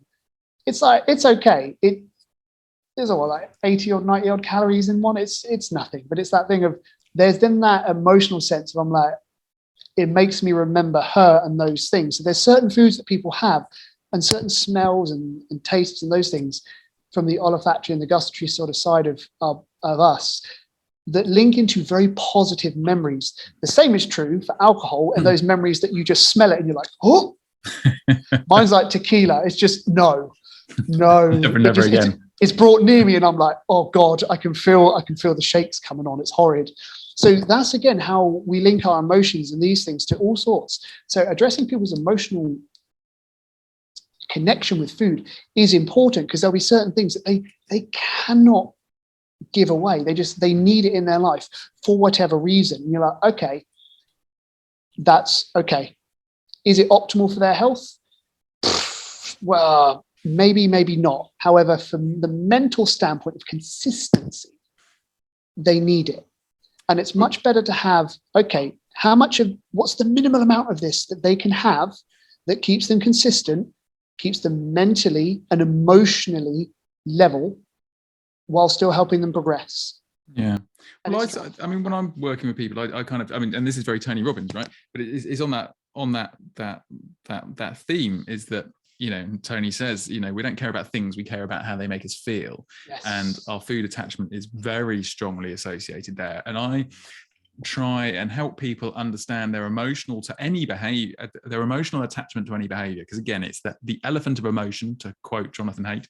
it's like, it's okay. There's all like 80 or 90 odd calories in one. It's nothing, but it's that thing of, there's then that emotional sense of, I'm like, it makes me remember her and those things. So there's certain foods that people have and certain smells and tastes and those things from the olfactory and the gustatory sort of side of us that link into very positive memories. The same is true for alcohol and those memories that you just smell it and you're like, oh, mine's like tequila. It's just no. Never again. It's brought near me and I'm like, oh God, I can feel the shakes coming on. It's horrid. So that's again how we link our emotions and these things to all sorts. So addressing people's emotional connection with food is important because there'll be certain things that they cannot give away. They need it in their life for whatever reason. And you're like, okay, that's okay. Is it optimal for their health? Well, maybe not. However, from the mental standpoint of consistency, they need it. And it's much better to have, okay, what's the minimal amount of this that they can have that keeps them consistent, keeps them mentally and emotionally level while still helping them progress. Yeah. Well, I mean, when I'm working with people, I kind of, I mean, and this is very Tony Robbins, right? But it's on that theme is that, you know, Tony says, you know, we don't care about things, we care about how they make us feel. Yes. And our food attachment is very strongly associated there. And I try and help people understand their emotional to any behavior, their emotional attachment to any behavior. Because again, it's the elephant of emotion, to quote Jonathan Haidt.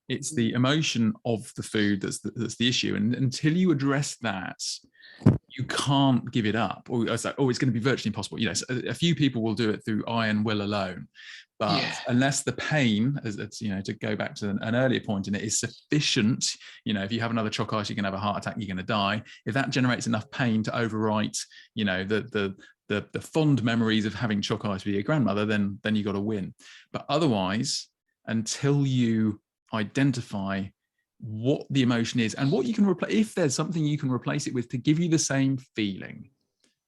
It's the emotion of the food that's the issue. And until you address that, you can't give it up. Or it's like, oh, it's going to be virtually impossible. You know, a few people will do it through iron will alone. But unless the pain, as you know, to go back to an earlier point in it, is sufficient, you know, if you have another chalk ice, you're going to have a heart attack, you're going to die. If that generates enough pain to overwrite, you know, the fond memories of having chalk ice with your grandmother, then you got to win. But otherwise, until you identify what the emotion is and what you can replace, if there's something you can replace it with to give you the same feeling.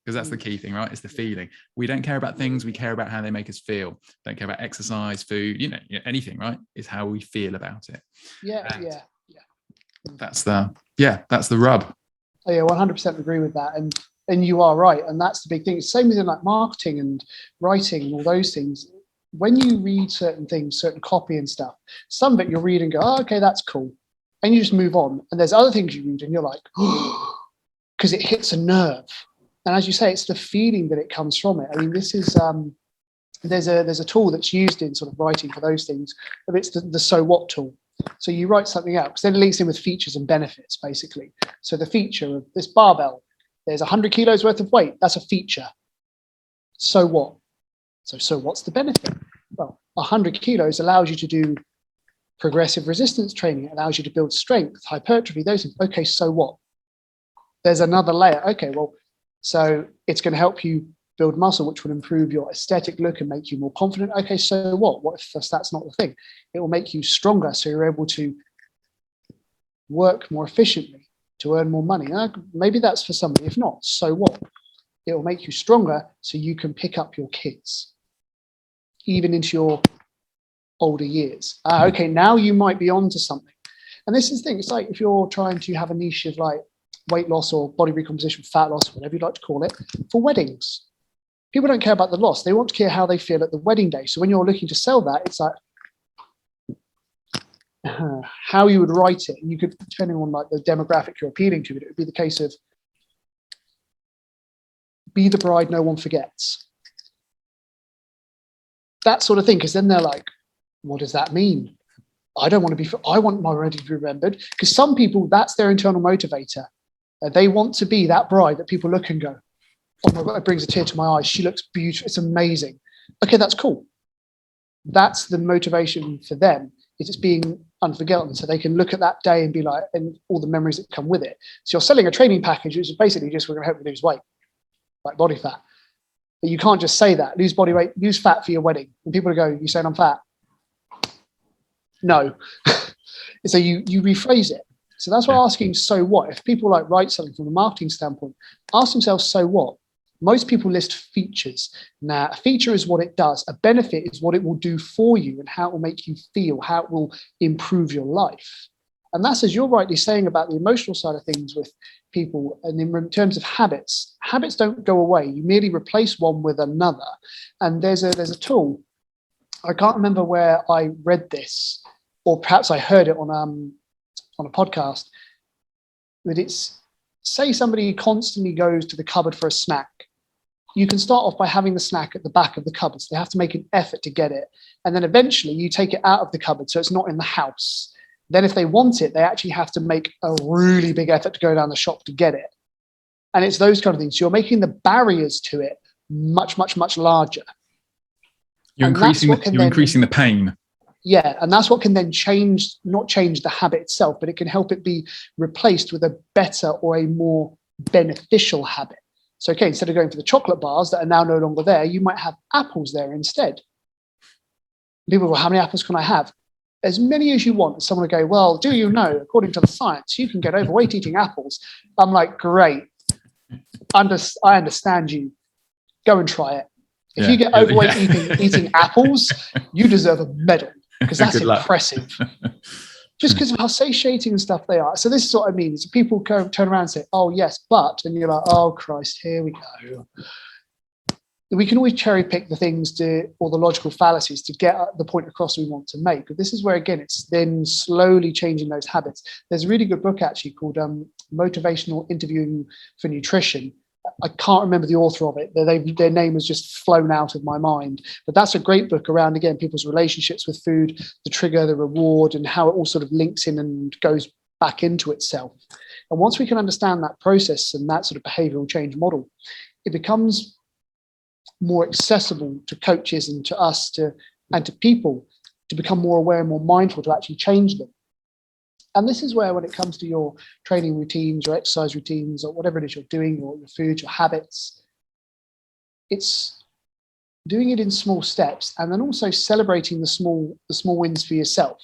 Because that's the key thing, right? It's the feeling. We don't care about things. We care about how they make us feel. Don't care about exercise, food, you know, anything, right? It's how we feel about it. Yeah. That's the rub. Oh, yeah, 100% agree with that. And you are right. And that's the big thing. Same as in like marketing and writing and all those things. When you read certain things, certain copy and stuff, some of it you'll read and go, oh, okay, that's cool. And you just move on. And there's other things you read and you're like, oh, because it hits a nerve. And as you say, it's the feeling that it comes from it. I mean, this is, there's a tool that's used in sort of writing for those things, but it's the so what tool. So you write something out, because then it links in with features and benefits, basically. So the feature of this barbell, there's 100 kilos worth of weight. That's a feature. So what? So what's the benefit? Well, 100 kilos allows you to do progressive resistance training. It allows you to build strength, hypertrophy, those things. Okay, so what? There's another layer. Okay, well, so it's going to help you build muscle, which will improve your aesthetic look and make you more confident. Okay, so what? What if that's not the thing? It will make you stronger, so you're able to work more efficiently, to earn more money. Maybe that's for somebody. If not, so what? It will make you stronger so you can pick up your kids, even into your older years. Okay, now you might be onto something. And this is the thing. It's like if you're trying to have a niche of like weight loss or body recomposition, fat loss, whatever you'd like to call it, for weddings. People don't care about the loss. They want to care how they feel at the wedding day. So when you're looking to sell that, it's like how you would write it. And you could, depending on like the demographic you're appealing to, it would be the case of be the bride no one forgets. That sort of thing. Because then they're like, what does that mean? I don't want to be, I want my wedding to be remembered. Because some people, that's their internal motivator. They want to be that bride that people look and go, oh my God, it brings a tear to my eyes. She looks beautiful. It's amazing. Okay, that's cool. That's the motivation for them. It's being unforgettable. So they can look at that day and be like, and all the memories that come with it. So you're selling a training package, which is basically just, we're going to help you lose weight, like body fat. But you can't just say that, lose body weight, lose fat for your wedding. And people go, you saying I'm fat? No. So you rephrase it. So that's why asking, so what? If people like write something from a marketing standpoint, ask themselves, so what? Most people list features. Now, a feature is what it does. A benefit is what it will do for you and how it will make you feel, how it will improve your life. And that's, as you're rightly saying about the emotional side of things with people, and in terms of habits, habits don't go away. You merely replace one with another. And there's a tool. I can't remember where I read this, or perhaps I heard it on a podcast, but it's, say somebody constantly goes to the cupboard for a snack. You can start off by having the snack at the back of the cupboard. So they have to make an effort to get it. And then eventually you take it out of the cupboard so it's not in the house. Then if they want it, they actually have to make a really big effort to go down the shop to get it. And it's those kind of things. You're making the barriers to it much, much, much larger. You're increasing the pain. Yeah, and that's what can then not change the habit itself, but it can help it be replaced with a better or a more beneficial habit. So, okay, instead of going for the chocolate bars that are now no longer there, you might have apples there instead. People go, well, how many apples can I have? As many as you want. Someone will go, well, do you know, according to the science, you can get overweight eating apples. I'm like, great. I understand you. Go and try it. If you get overweight eating apples, you deserve a medal, because that's impressive. Just because of how satiating and stuff they are. So this is what I mean. So people turn around and say, oh, yes, but, and you're like, oh, Christ, here we go. We can always cherry pick the things or the logical fallacies to get the point across we want to make. But this is where, again, it's then slowly changing those habits. There's a really good book actually called Motivational Interviewing for Nutrition. I can't remember the author of it. Their name has just flown out of my mind. But that's a great book around, again, people's relationships with food, the trigger, the reward, and how it all sort of links in and goes back into itself. And once we can understand that process and that sort of behavioral change model, it becomes more accessible to coaches and to us and to people to become more aware and more mindful to actually change them. And this is where, when it comes to your training routines, your exercise routines, or whatever it is you're doing, or your food, your habits, it's doing it in small steps, and then also celebrating the small wins for yourself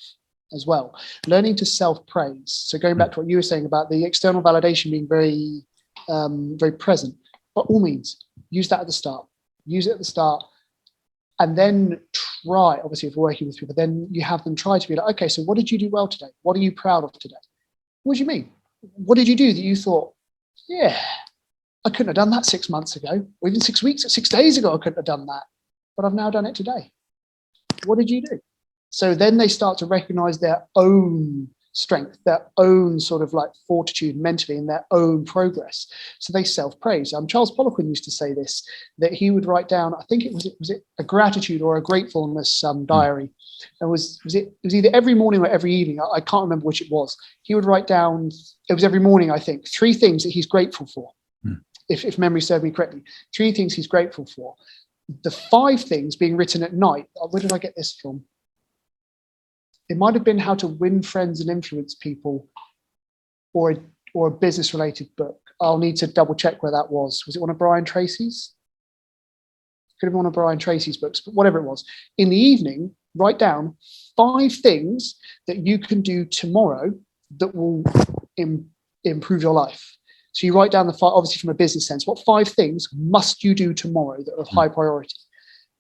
as well. Learning to self-praise. So going back to what you were saying about the external validation being very, very present, by all means, use that at the start. Use it at the start. And then try, obviously, if we're working with people, then you have them try to be like, okay, so what did you do well today? What are you proud of today? What do you mean? What did you do that you thought, yeah, I couldn't have done that 6 months ago, or even 6 weeks, 6 days ago, I couldn't have done that, but I've now done it today. What did you do? So then they start to recognize their own strength, their own sort of like fortitude mentally, and their own progress. So they self-praise. Charles Poliquin used to say this, that he would write down, I think it was a gratitude or a gratefulness diary. And was it either every morning or every evening? I can't remember which it was. He would write down, it was every morning, I think, 3 things that he's grateful for. If memory serves me correctly, 3 things he's grateful for. The 5 things being written at night. Where did I get this from? It might have been How to Win Friends and Influence People, or a business-related book. I'll need to double check where that was. Was it one of Brian Tracy's? Could have been one of Brian Tracy's books, but whatever it was. In the evening, write down 5 things that you can do tomorrow that will improve your life. So you write down the 5, obviously from a business sense, what 5 things must you do tomorrow that are of high priority?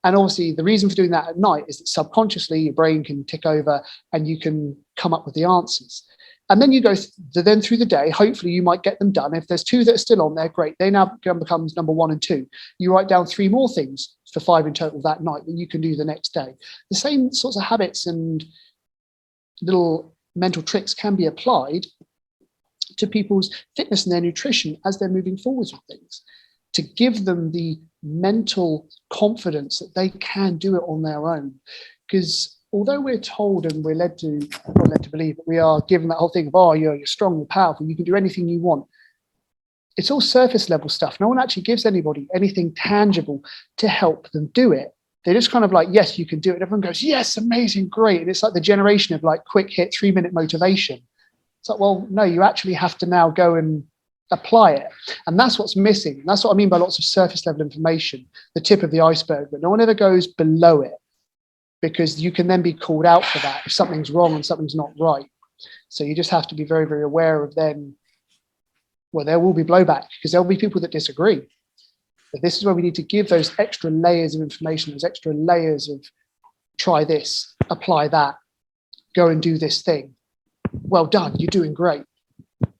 And obviously, the reason for doing that at night is that subconsciously your brain can tick over and you can come up with the answers. And then you go then through the day. Hopefully, you might get them done. If there's 2 that are still on there, great. They now becomes number 1 and 2. You write down 3 more things for 5 in total that night that you can do the next day. The same sorts of habits and little mental tricks can be applied to people's fitness and their nutrition as they're moving forwards with things, to give them the mental confidence that they can do it on their own. Because although we're told and we're led to believe that we are given that whole thing of, oh, you're strong, you're powerful, you can do anything you want, it's all surface level stuff. No one actually gives anybody anything tangible to help them do it. They're just kind of like, yes, you can do it. Everyone goes, yes, amazing, great. And it's like the generation of like quick hit 3-minute motivation. It's like, well, no, you actually have to now go and apply it. And that's what's missing. That's what I mean by lots of surface level information, the tip of the iceberg, but no one ever goes below it, because you can then be called out for that if something's wrong and something's not right. So you just have to be very, very aware of them. Well, there will be blowback because there'll be people that disagree. But this is where we need to give those extra layers of information, those extra layers of try this, apply that, go and do this thing. Well done, you're doing great.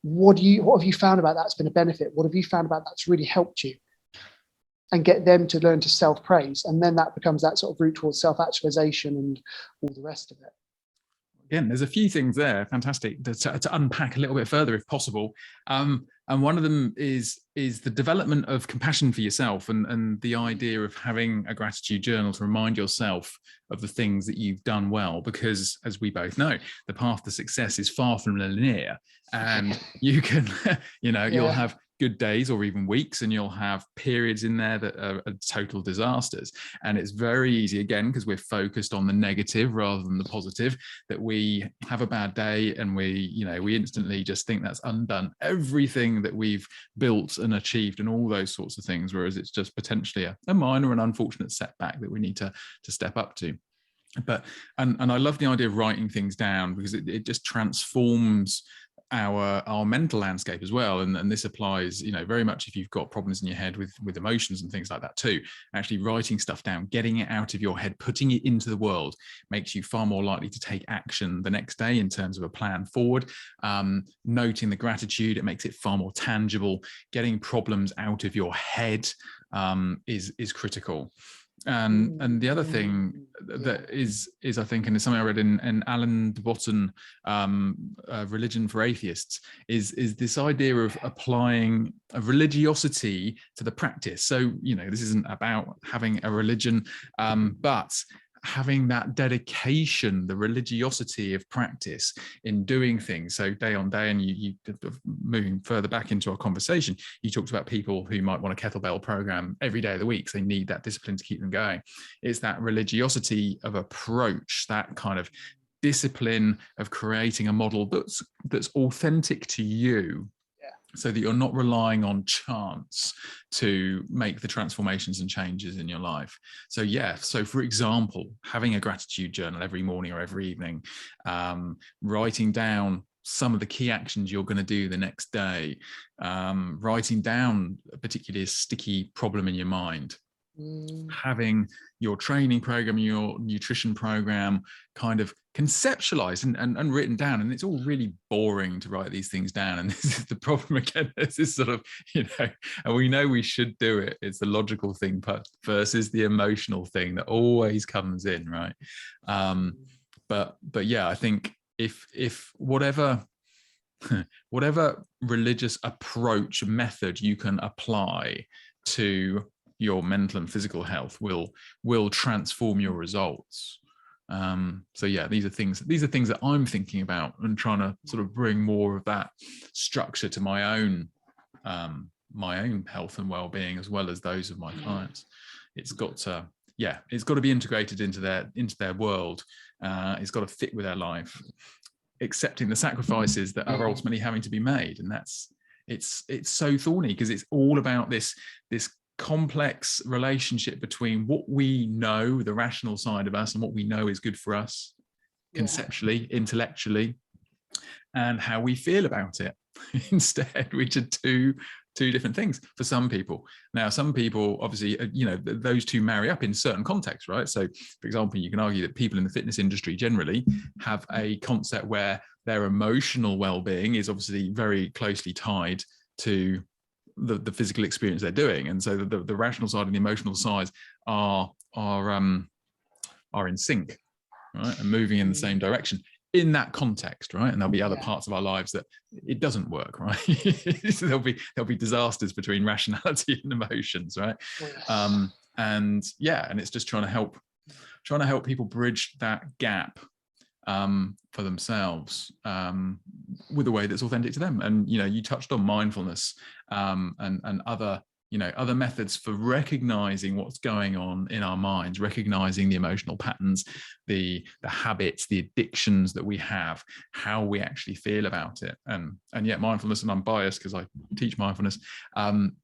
What have you found about that's been a benefit? What have you found about that's really helped you? And get them to learn to self-praise. And then that becomes that sort of route towards self-actualization and all the rest of it. Again, there's a few things there, fantastic, to unpack a little bit further if possible. And one of them is the development of compassion for yourself and the idea of having a gratitude journal to remind yourself of the things that you've done well, because as we both know, the path to success is far from linear, and you can, you'll have good days or even weeks, and you'll have periods in there that are total disasters. And it's very easy, again, because we're focused on the negative rather than the positive, that we have a bad day and we instantly just think that's undone everything that we've built and achieved and all those sorts of things, whereas it's just potentially a minor and unfortunate setback that we need to step up to. But and I love the idea of writing things down, because it just transforms our mental landscape as well, and this applies very much if you've got problems in your head with emotions and things like that too. Actually writing stuff down, getting it out of your head, putting it into the world, makes you far more likely to take action the next day in terms of a plan forward. Noting the gratitude, it makes it far more tangible. Getting problems out of your head is critical. And the other thing that is I think, and it's something I read in Alan de Botton, Religion for Atheists, is this idea of applying a religiosity to the practice. So this isn't about having a religion, but having that dedication, the religiosity of practice in doing things. So day on day, and you moving further back into our conversation, you talked about people who might want a kettlebell program every day of the week. So they need that discipline to keep them going. It's that religiosity of approach, that kind of discipline of creating a model that's authentic to you, so that you're not relying on chance to make the transformations and changes in your life. So for example, having a gratitude journal every morning or every evening, writing down some of the key actions you're going to do the next day, writing down a particularly sticky problem in your mind, having your training program, your nutrition program kind of conceptualized and written down. And it's all really boring to write these things down. And this is the problem again. This is sort of, and we know we should do it. It's the logical thing, but versus the emotional thing that always comes in, right? But yeah, I think if whatever religious approach method you can apply to your mental and physical health will transform your results. So yeah, these are things that I'm thinking about and trying to sort of bring more of that structure to my own health and well-being, as well as those of my clients. It's got to be integrated into their world. It's got to fit with their life, accepting the sacrifices that are ultimately having to be made. And it's so thorny, because it's all about this complex relationship between what we know, the rational side of us, and what we know is good for us conceptually, intellectually, and how we feel about it instead, which are two different things for some people. Now, some people, obviously, those two marry up in certain contexts, right? So, for example, you can argue that people in the fitness industry generally have a concept where their emotional well-being is obviously very closely tied to the physical experience they're doing, and so the rational side and the emotional side are in sync, right, and moving in the same direction in that context, right? And there'll be other parts of our lives that it doesn't work, right? So there'll be disasters between rationality and emotions, right? And it's just trying to help people bridge that gap for themselves with a way that's authentic to them. And you touched on mindfulness and other methods for recognizing what's going on in our minds, recognizing the emotional patterns, the habits, the addictions that we have, how we actually feel about it. And yet mindfulness, and I'm biased because I teach mindfulness,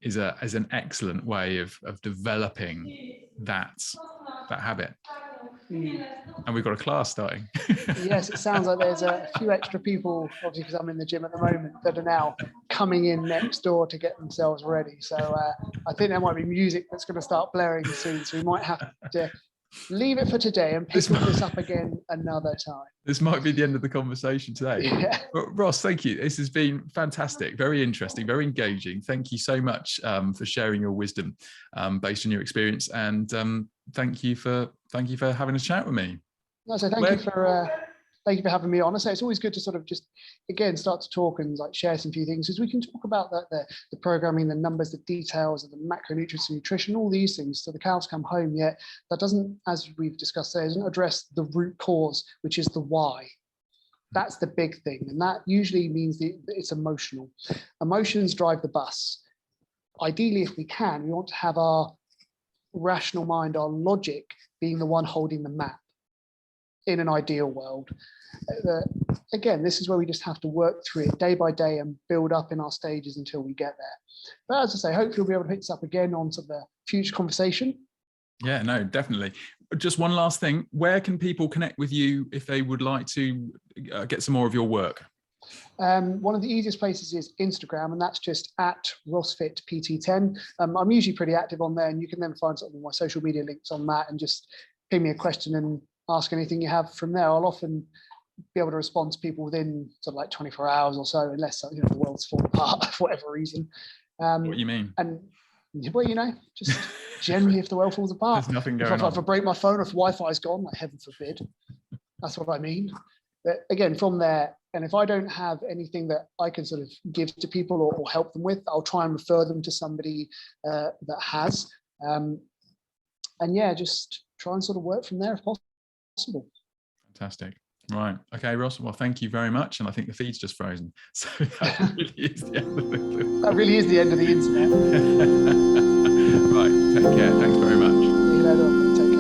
is an excellent way of developing that habit. And we've got a class starting. Yes, it sounds like there's a few extra people, obviously because I'm in the gym at the moment, that are now coming in next door to get themselves ready. So I think there might be music that's going to start blaring soon. So we might have to leave it for today and pick this up again another time. This might be the end of the conversation today. Yeah. But Ross, thank you. This has been fantastic, very interesting, very engaging. Thank you so much for sharing your wisdom based on your experience, and thank you for having a chat with me. No, so thank you for having me on. I say it's always good to sort of just again start to talk and like share some few things, because we can talk about that the programming, the numbers, the details of the macronutrients and nutrition, all these things. So the cows come home, yet that doesn't, as we've discussed there, doesn't address the root cause, which is the why. That's the big thing, and that usually means it's emotional. Emotions drive the bus. Ideally, if we can, we want to have our rational mind, our logic, being the one holding the map in an ideal world. Again, this is where we just have to work through it day by day and build up in our stages until we get there. But as I say, hopefully we'll be able to pick this up again on to the future conversation. Yeah, no, definitely. Just one last thing. Where can people connect with you if they would like to get some more of your work? One of the easiest places is Instagram, and that's just at RossFitPT10. I'm usually pretty active on there, and you can then find some of my social media links on that and just ping me a question and ask anything you have from there. I'll often be able to respond to people within sort of like 24 hours or so, unless the world's fallen apart for whatever reason. What do you mean? And well, just generally, if the world falls apart, there's nothing going on. If I break my phone, if Wi-Fi's gone, like heaven forbid, that's what I mean. But again, from there, and if I don't have anything that I can sort of give to people or help them with, I'll try and refer them to somebody that has. And yeah, just try and sort of work from there if possible. Fantastic. Right. Okay, Ross. Well, thank you very much. And I think the feed's just frozen. So that really is the end of the That really is the end of the internet. Right. Take care. Thanks very much. See you later on. Take care.